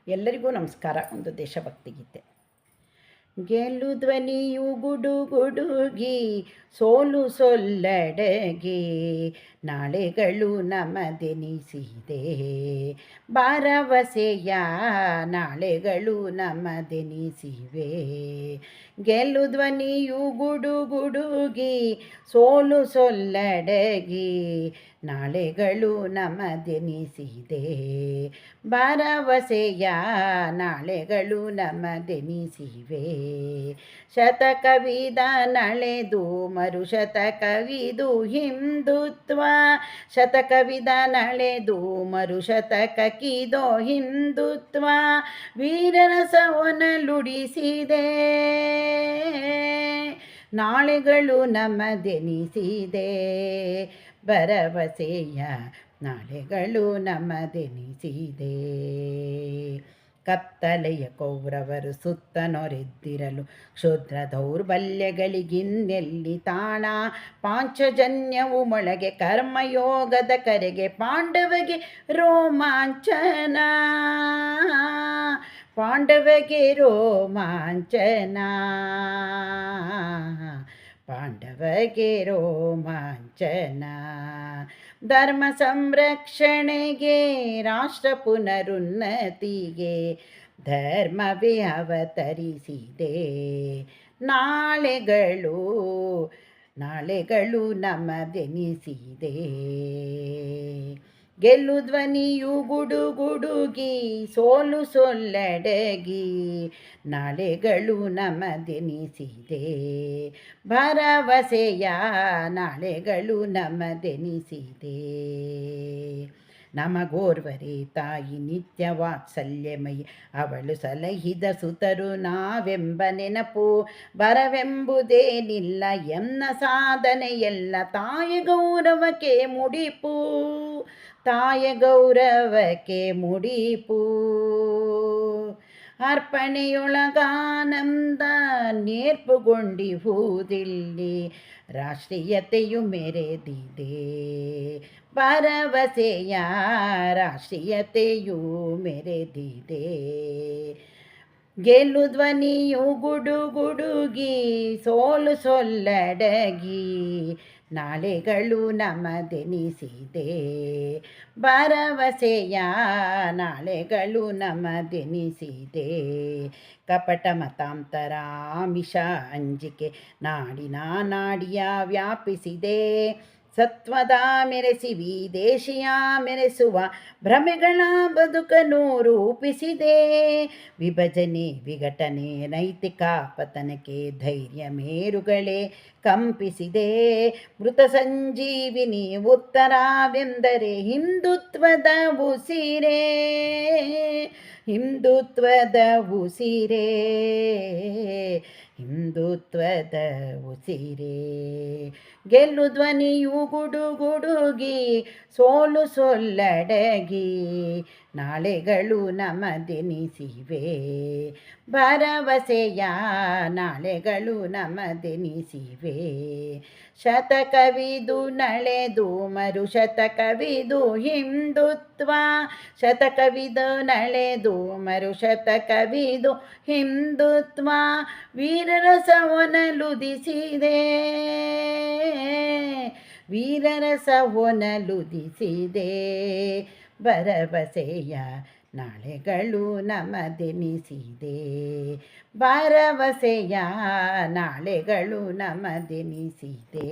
ಎಲ್ಲರಿಗೂ ನಮಸ್ಕಾರ. ಒಂದು ದೇಶಭಕ್ತಿ ಗೀತೆ. ಗೆಲ್ಲು ಧ್ವನಿಯು ಗುಡುಗುಡುಗಿ, ಸೋಲು ಸೊಲ್ಲಡಗಿ, ನಾಳೆಗಳು ನಮದೆನಿಸಿದೆ ಭರವಸೆಯ ನಾಳೆಗಳು ನಮದೆನಿಸಿವೆ. ಗೆಲ್ಲು ಧ್ವನಿಯು ಗುಡುಗುಡುಗಿ, ಸೋಲು ಸೊಲ್ಲಡಗಿ, ನಾಳೆಗಳು ನಮದೆನಿಸಿದೆ ಭರವಸೆಯ ನಾಳೆಗಳು ನಮದೆನಿಸಿವೆ. ಶತಕವಿದ ನಳೆದು ಮರುಶತಕವಿದು ಹಿಂದುತ್ವ, ಶತಕವಿದ ನಳೆದು ಮರುಶತಕಕ್ಕಿದೋ ಹಿಂದುತ್ವ, ವೀರರಸವೊನಲುಡಿಸಿದೆ ನಾಳೆಗಳು ನಮದೆನಿಸಿದೆ ಭರವಸೆಯ ನಾಳೆಗಳು ನಮದೆನಿಸಿದೆ. ಕತ್ತಲೆಯ ಕೌರವರು ಸುತ್ತ ನೊರೆದ್ದಿರಲು ಕ್ಷುದ್ರ ದೌರ್ಬಲ್ಯಗಳಿಗಿನ್ನೆಲ್ಲಿ ತಾಣ, ಪಾಂಚಜನ್ಯವು ಮೊಳಗೆ ಕರ್ಮಯೋಗದ ಕರೆಗೆ ಪಾಂಡವಗೆ ರೋಮಾಂಚನ, ಪಾಂಡವಗೆ ರೋಮಾಂಚನ, ಪಾಂಡವಗೆ ರೋಮಾಂಚನ. ಧರ್ಮ ಸಂರಕ್ಷಣೆಗೆ ರಾಷ್ಟ್ರ ಪುನರುನ್ನತಿಗೆ ಧರ್ಮವೇ ಅವತರಿಸಿದೆ ನಾಳೆಗಳು ನಮದೆನಿಸಿದೆ. ಗೆಲ್ಲು ಧ್ವನಿಯು ಗುಡುಗುಡುಗಿ, ಸೋಲು ಸೊಲ್ಲಡಗಿ, ನಾಳೆಗಳು ನಮದೆನಿಸಿದೆ ಭರವಸೆಯ ನಾಳೆಗಳು ನಮದೆನಿಸಿದೆ. ನಮಗೋರ್ವರೇ ತಾಯಿ ನಿತ್ಯ ವಾತ್ಸಲ್ಯಮಯಿ, ಅವಳು ಸಲಹಿದ ಸುತರು ನಾವೆಂಬ ನೆನಪು, ಬರವೆಂಬುದೇನಿಲ್ಲ ಎನ್ನ ಸಾಧನೆಯೆಲ್ಲ ತಾಯ ಗೌರವಕ್ಕೆ ಮುಡಿಪು, ತಾಯ ಗೌರವಕ್ಕೆ ಮುಡಿಪು. ಅರ್ಪಣೆಯೊಳಗಾನಂದ ನೇರ್ಪುಗೊಂಡಿಹುದಿಲ್ಲಿ, ರಾಷ್ಟ್ರೀಯತೆಯು ಮೆರೆದಿದೆ ಭರವಸೆಯ ರಾಷ್ಟ್ರೀಯತೆಯು ಮೆರೆದಿದೆ. ಗೆಲ್ಲು ಧ್ವನಿಯು ಗುಡುಗುಡುಗಿ, ಸೋಲು ಸೊಲ್ಲಡಗಿ, ನಾಳೆಗಳು ನಮದೆನಿಸಿದೆ ಭರವಸೆಯ ನಾಳೆಗಳು ನಮದೆನಿಸಿದೆ. ಕಪಟ ಮತಾಂತರ ಆಮಿಷ ಅಂಜಿಕೆ ನಾಡಿನ ನಾಡಿಯ ವ್ಯಾಪಿಸಿದೆ, ಸತ್ವದ ಮೆರೆಸಿ ವಿದೇಶಿಯ ಮೆರೆಸುವ ಭ್ರಮೆಗಳ ಬದುಕನ್ನು ರೂಪಿಸಿದೆ. ವಿಭಜನೆ ವಿಘಟನೆ ನೈತಿಕ ಪತನಕ್ಕೆ ಧೈರ್ಯ ಮೇರುಗಳೇ ಕಂಪಿಸಿದೆ. ಮೃತ ಸಂಜೀವಿನಿ ಉತ್ತರವೆಂದರೆ ಹಿಂದುತ್ವದ ಉಸಿರೇ, ಹಿಂದುತ್ವದ ಉಸಿರೇ, ಹಿಂದುತ್ವದ ಉಸಿರೇ. ಗೆಲ್ಲು ಧ್ವನಿಯು ಗುಡುಗುಡುಗಿ, ಸೋಲು ಸೊಲ್ಲಡಗಿ, ನಾಳೆಗಳು ನಮದೆನಿಸಿವೆ ಭರವಸೆಯ ನಾಳೆಗಳು ನಮದೆನಿಸಿವೆ. ಶತಕವಿದು ನಳೆದು ಮರುಶತಕವಿದು ಹಿಂದುತ್ವ, ಶತಕವಿದು ನಳೆದು ಮರುಶತಕವಿದು ಹಿಂದುತ್ವ, ವೀರರಸವೊನಲುದಿಸಿದೆ ವೀರರಸವೊನಲುದಿಸಿದೆ ಭರವಸೆಯ ನಾಳೆಗಳು ನಮದೆನಿಸಿದೆ ಭರವಸೆಯ ನಾಳೆಗಳು ನಮದೆನಿಸಿದೆ.